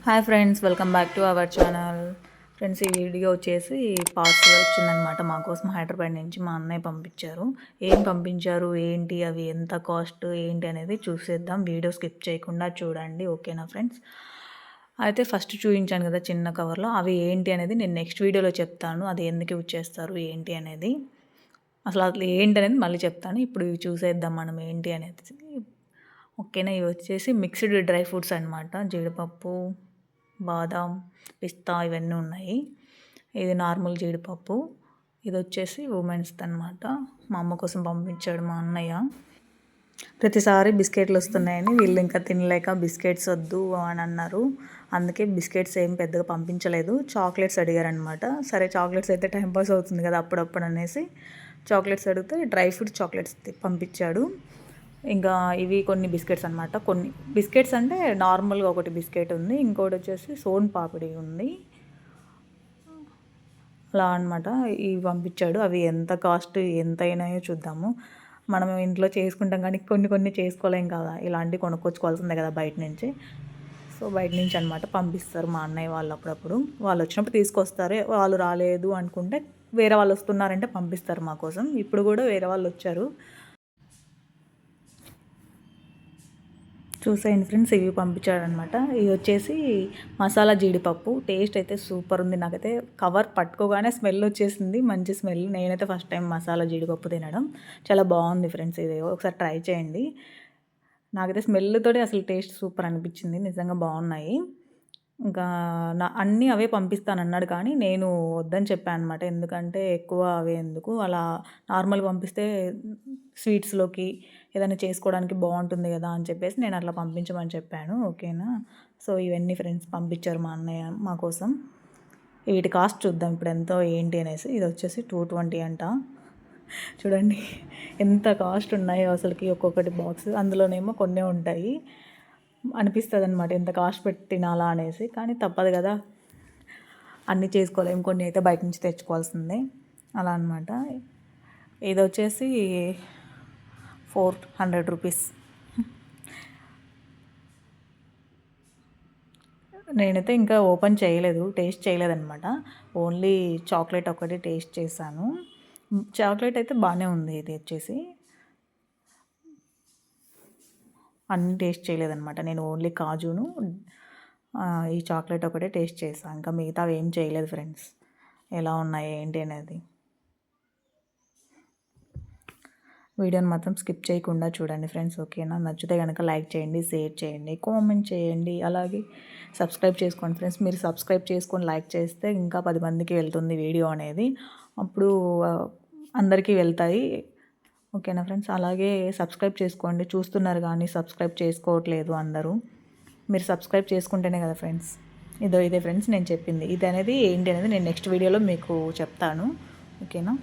Hi friends, welcome back to our channel. Friends, ఈ video వచ్చేసి parcel వచ్చిందనమాట మా కోసం. హైదరాబాద్ నుంచి మా అన్నయ్య పంపించారు. ఏం పంపించారు, ఏంటి, అవి ఎంత కాస్ట్, ఏంటి అనేది చూసేద్దాం. వీడియో స్కిప్ చేయకుండా చూడండి, ఓకేనా ఫ్రెండ్స్? అయితే ఫస్ట్ చూపించాను కదా చిన్న కవర్లో, అవి ఏంటి అనేది నేను నెక్స్ట్ వీడియోలో చెప్తాను. అది ఎందుకు యూజ్ చేస్తారు, ఏంటి అనేది, అసలు ఏంటి అనేది మళ్ళీ చెప్తాను. ఇప్పుడు ఇవి చూసేద్దాం మనం ఏంటి అనేది, ఓకేనా? ఇవి వచ్చేసి మిక్స్డ్ డ్రై ఫ్రూట్స్ అనమాట. జీడిపప్పు, బాదాం, పిస్తా ఇవన్నీ ఉన్నాయి. ఇది నార్మల్ జీడిపప్పు. ఇది వచ్చేసి ఉమెన్స్ది అనమాట. మా అమ్మ కోసం పంపించాడు మా అన్నయ్య. ప్రతిసారి బిస్కెట్లు వస్తున్నాయని వీళ్ళు ఇంకా తినలేక బిస్కెట్స్ వద్దు అని అన్నారు. అందుకే బిస్కెట్స్ ఏం పెద్దగా పంపించలేదు. చాక్లెట్స్ అడిగారనమాట. సరే, చాక్లెట్స్ అయితే టైంపాస్ అవుతుంది కదా అప్పుడప్పుడు అనేసి చాక్లెట్స్ అడిగితే డ్రై ఫ్రూట్ చాక్లెట్స్ పంపించాడు. ఇంకా ఇవి కొన్ని బిస్కెట్స్ అనమాట. కొన్ని బిస్కెట్స్ అంటే నార్మల్గా ఒకటి బిస్కెట్ ఉంది, ఇంకోటి వచ్చేసి సోన్ పాపిడి ఉంది, అలా అనమాట. ఇవి పంపించాడు. అవి ఎంత కాస్ట్, ఎంత అయినాయో చూద్దాము. మనం ఇంట్లో చేసుకుంటాం కానీ కొన్ని కొన్ని చేసుకోలేం కదా, ఇలాంటివి కొనుక్కొచ్చుకోవాల్సిందే కదా బయట నుంచి. సో బయట నుంచి అనమాట పంపిస్తారు మా అన్నయ్య వాళ్ళు. అప్పుడప్పుడు వాళ్ళు వచ్చినప్పుడు తీసుకొస్తారు. వాళ్ళు రాలేదు అనుకుంటే వేరే వాళ్ళు వస్తున్నారంటే పంపిస్తారు మా కోసం. ఇప్పుడు కూడా వేరే వాళ్ళు వచ్చారు. చూసేయండి ఫ్రెండ్స్, ఇవి పంపించాడనమాట. ఇది వచ్చేసి మసాలా జీడిపప్పు. టేస్ట్ అయితే సూపర్ ఉంది. నాకైతే కవర్ పట్టుకోగానే స్మెల్ వచ్చేసింది, మంచి స్మెల్. నేనైతే ఫస్ట్ టైం మసాలా జీడిపప్పు తినడం. చాలా బాగుంది ఫ్రెండ్స్, ఇది ఒకసారి ట్రై చేయండి. నాకైతే స్మెల్తోటి అసలు టేస్ట్ సూపర్ అనిపించింది, నిజంగా బాగున్నాయి. ఇంకా అన్నీ అవే పంపిస్తానన్నాడు కానీ నేను వద్దని చెప్పాను అనమాట. ఎందుకంటే ఎక్కువ అవే ఎందుకు, అలా నార్మల్ పంపిస్తే స్వీట్స్లోకి ఏదైనా చేసుకోవడానికి బాగుంటుంది కదా అని చెప్పేసి నేను అట్లా పంపించమని చెప్పాను, ఓకేనా? సో ఇవన్నీ ఫ్రెండ్స్ పంపించారు మా అన్నయ్య మా కోసం. వీటి కాస్ట్ చూద్దాం ఇప్పుడు ఎంతో ఏంటి అనేసి. ఇది వచ్చేసి 220 అంట. చూడండి ఎంత కాస్ట్ ఉన్నాయో అసలుకి ఒక్కొక్కటి బాక్స్. అందులోనేమో కొన్నే ఉంటాయి. అనిపిస్తుంది అనమాట ఎంత కాస్ట్ పెట్టి తినాలా అనేసి, కానీ తప్పదు కదా, అన్నీ చేసుకోలేము. కొన్ని అయితే బయట నుంచి తెచ్చుకోవాల్సిందే, అలా అనమాట. ఇది వచ్చేసి 400 రూపీస్. నేనైతే ఇంకా ఓపెన్ చేయలేదు, టేస్ట్ చేయలేదన్నమాట. ఓన్లీ చాక్లెట్ ఒకటి టేస్ట్ చేశాను. చాక్లెట్ అయితే బాగానే ఉంది. ఇది వచ్చేసి అన్నీ టేస్ట్ చేయలేదన్నమాట. నేను ఓన్లీ కాజును ఈ చాక్లెట్ ఒకటే టేస్ట్ చేసాను. ఇంకా మిగతా ఏం చేయలేదు ఫ్రెండ్స్. ఎలా ఉన్నాయి ఏంటి అనేది వీడియోని మాత్రం స్కిప్ చేయకుండా చూడండి ఫ్రెండ్స్, ఓకేనా? నచ్చితే కనుక లైక్ చేయండి, షేర్ చేయండి, కామెంట్ చేయండి, అలాగే సబ్స్క్రైబ్ చేసుకోండి ఫ్రెండ్స్. మీరు సబ్స్క్రైబ్ చేసుకొని లైక్ చేస్తే ఇంకా 10 మందికి వెళ్తుంది వీడియో అనేది, అప్పుడు అందరికీ వెళ్తాయి, ఓకేనా ఫ్రెండ్స్? అలాగే సబ్స్క్రైబ్ చేసుకోండి. చూస్తున్నారు కానీ సబ్స్క్రైబ్ చేసుకోవట్లేదు అందరూ. మీరు సబ్స్క్రైబ్ చేసుకుంటేనే కదా ఫ్రెండ్స్. ఇదే ఫ్రెండ్స్ నేను చెప్పింది. ఇది అనేది ఏంటి అనేది నేను నెక్స్ట్ వీడియోలో మీకు చెప్తాను, ఓకేనా?